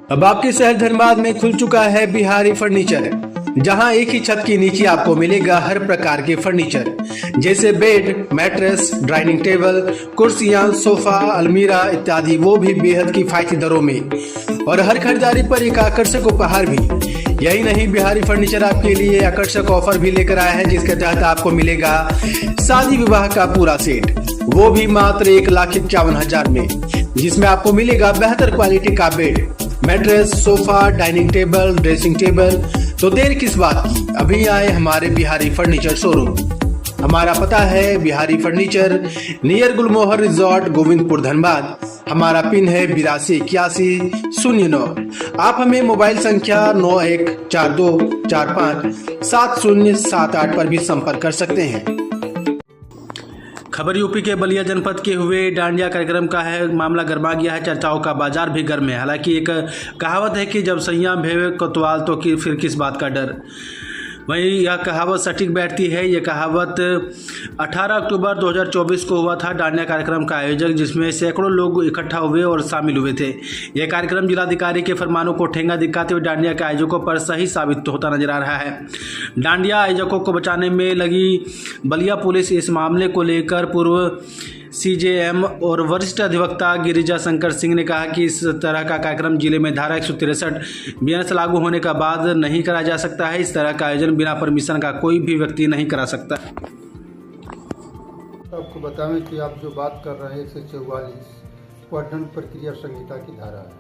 अब आपके शहर धनबाद में खुल चुका है बिहारी फर्नीचर, जहां एक ही छत के नीचे आपको मिलेगा हर प्रकार के फर्नीचर जैसे बेड, मैट्रेस, डाइनिंग टेबल, कुर्सियां, सोफा, अलमीरा इत्यादि, वो भी बेहद किफायती दरों में और हर खरीदारी पर एक आकर्षक उपहार भी। यही नहीं, बिहारी फर्नीचर आपके लिए आकर्षक ऑफर भी लेकर आया है, जिसके तहत आपको मिलेगा शादी विवाह का पूरा सेट, वो भी मात्र 1,51,000 में, जिसमें आपको मिलेगा बेहतर क्वालिटी का bed, mattress, sofa, dining table, dressing table. तो देर किस बात की, अभी आए हमारे बिहारी फर्नीचर शोरूम। हमारा पता है बिहारी फर्नीचर, नियर गुलमोहर रिजॉर्ट, गोविंदपुर, धनबाद। हमारा पिन है 828109। आप हमें मोबाइल संख्या 9142457078 पर भी संपर्क कर सकते हैं। खबर यूपी के बलिया जनपद के हुए डांडिया कार्यक्रम का है। मामला गर्मा गया है, चर्चाओं का बाजार भी गर्म है। हालांकि एक कहावत है कि जब सैया भेवे कोतवाल तो फिर किस बात का डर। वहीं यह कहावत सटीक बैठती है। यह कहावत 18 अक्टूबर 2024 को हुआ था डांडिया कार्यक्रम का आयोजक, जिसमें सैकड़ों लोग इकट्ठा हुए और शामिल हुए थे। यह कार्यक्रम जिलाधिकारी के फरमानों को ठेंगा दिखाते हुए डांडिया के आयोजकों पर सही साबित होता नजर आ रहा है। डांडिया आयोजकों को बचाने में लगी बलिया पुलिस इस मामले को लेकर पूर्व सीजेएम और वरिष्ठ अधिवक्ता गिरिजा शंकर सिंह ने कहा कि इस तरह का कार्यक्रम जिले में धारा 163 बीएनएस लागू होने का बाद नहीं करा जा सकता है। इस तरह का आयोजन बिना परमिशन का कोई भी व्यक्ति नहीं करा सकता। आपको बताएं कि आप जो बात कर रहे हैं 144 वह दंड प्रक्रिया संहिता की धारा है,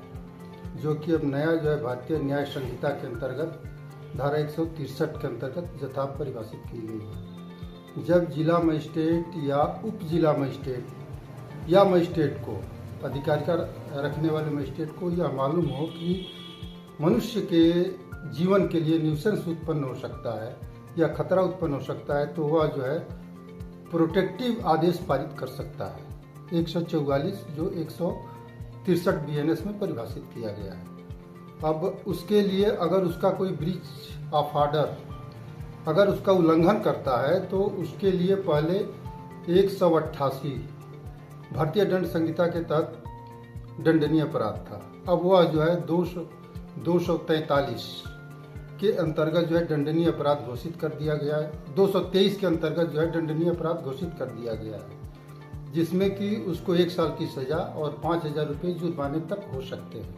जो कि अब नया जो है भारतीय न्याय संहिता के अंतर्गत धारा 163 के अंतर्गत यथा परिभाषित की गई है। जब जिला मजिस्ट्रेट या उप जिला मजिस्ट्रेट या मजिस्ट्रेट को, अधिकारिता रखने वाले मजिस्ट्रेट को यह मालूम हो कि मनुष्य के जीवन के लिए न्यूसेंस उत्पन्न हो सकता है या खतरा उत्पन्न हो सकता है, तो वह जो है प्रोटेक्टिव आदेश पारित कर सकता है। 144 जो 163 बीएनएस में परिभाषित किया गया है। अब उसके लिए अगर उसका कोई ब्रीच ऑफ ऑर्डर, अगर उसका उल्लंघन करता है, तो उसके लिए पहले 188 भारतीय दंड संहिता के तहत दंडनीय अपराध था। अब वह जो है 243 के अंतर्गत जो है दंडनीय अपराध घोषित कर दिया गया है। 223 के अंतर्गत जो है दंडनीय अपराध घोषित कर दिया गया है, जिसमें कि उसको 1 साल की सजा और 5,000 रुपये जुर्माने तक हो सकते हैं।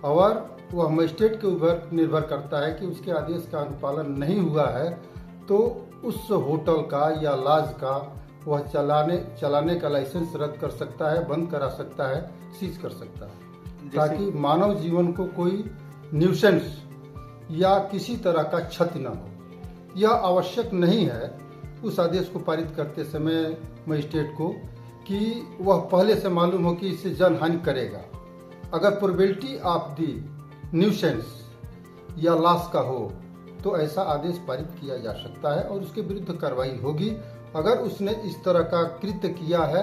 और वह मजिस्ट्रेट के ऊपर निर्भर करता है कि उसके आदेश का अनुपालन नहीं हुआ है, तो उस होटल का या लॉज का वह चलाने का लाइसेंस रद्द कर सकता है, बंद करा सकता है, सीज कर सकता है, ताकि मानव जीवन को कोई न्यूसेंस या किसी तरह का क्षति न हो। यह आवश्यक नहीं है उस आदेश को पारित करते समय मजिस्ट्रेट को कि वह पहले से मालूम हो कि इससे जनहानि करेगा। अगर प्रोबेबिलिटी ऑफ दी न्यूसेंस या लॉस का हो, तो ऐसा आदेश पारित किया जा सकता है और उसके विरुद्ध कार्रवाई होगी। अगर उसने इस तरह का कृत्य किया है,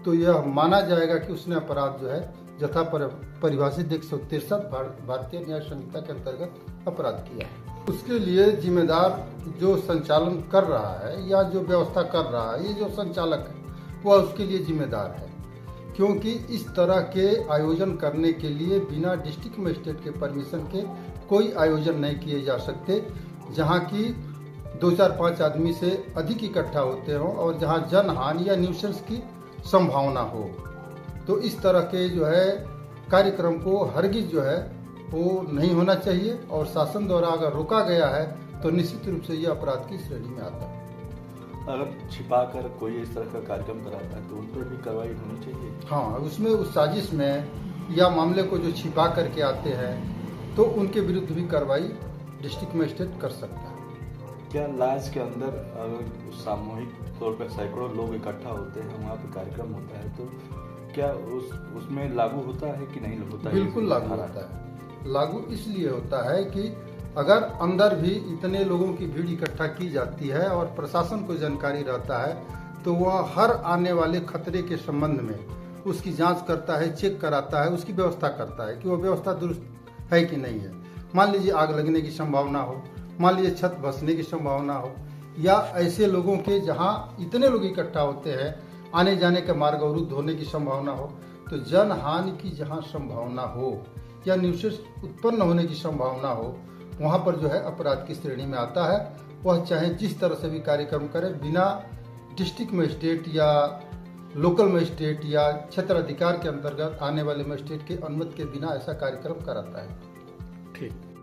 तो यह माना जाएगा कि उसने अपराध जो है यथा परिभाषित 163 भारतीय न्याय संहिता के अंतर्गत अपराध किया है। उसके लिए जिम्मेदार जो संचालन कर रहा है या जो व्यवस्था कर रहा है, ये जो संचालक है, वह उसके लिए जिम्मेदार है, क्योंकि इस तरह के आयोजन करने के लिए बिना डिस्ट्रिक्ट मजिस्ट्रेट के परमिशन के कोई आयोजन नहीं किए जा सकते, जहां की 2-4-5 आदमी से अधिक इकट्ठा होते हों और जहां जनहानि या न्यूसेंस की संभावना हो। तो इस तरह के जो है कार्यक्रम को हरगिज जो है वो नहीं होना चाहिए, और शासन द्वारा अगर रोका गया है तो निश्चित रूप से यह अपराध की श्रेणी में आता है। अगर छिपा कर कोई इस तरह का कार्यक्रम कराता है तो उन पर भी कार्रवाई होनी चाहिए। हाँ, उसमें उस साजिश में या मामले को जो छिपा करके आते हैं, तो उनके विरुद्ध भी कार्रवाई डिस्ट्रिक्ट मजिस्ट्रेट कर सकता है। क्या लॉज के अंदर अगर सामूहिक तौर पर सैकड़ों लोग इकट्ठा होते हैं, वहाँ पे कार्यक्रम होता है, तो क्या उसमें लागू होता है कि नहीं होता है? बिल्कुल लागू होता है। लागू इसलिए होता है कि अगर अंदर भी इतने लोगों की भीड़ इकट्ठा की जाती है और प्रशासन को जानकारी रहता है, तो वह हर आने वाले खतरे के संबंध में उसकी जांच करता है, चेक कराता है, उसकी व्यवस्था करता है कि वह व्यवस्था दुरुस्त है कि नहीं है। मान लीजिए आग लगने की संभावना हो, मान लीजिए छत धंसने की संभावना हो, या ऐसे लोगों के जहां इतने लोग इकट्ठा होते हैं आने जाने के मार्ग अवरुद्ध होने की संभावना हो, तो जनहानि की जहां संभावना हो या न्यूसेंस उत्पन्न होने की संभावना हो, वहाँ पर जो है अपराध की श्रेणी में आता है। वह चाहे जिस तरह से भी कार्यक्रम करे, बिना डिस्ट्रिक्ट मजिस्ट्रेट या लोकल मजिस्ट्रेट या क्षेत्र अधिकार के अंतर्गत आने वाले मजिस्ट्रेट की अनुमति के बिना ऐसा कार्यक्रम कराता है। ठीक।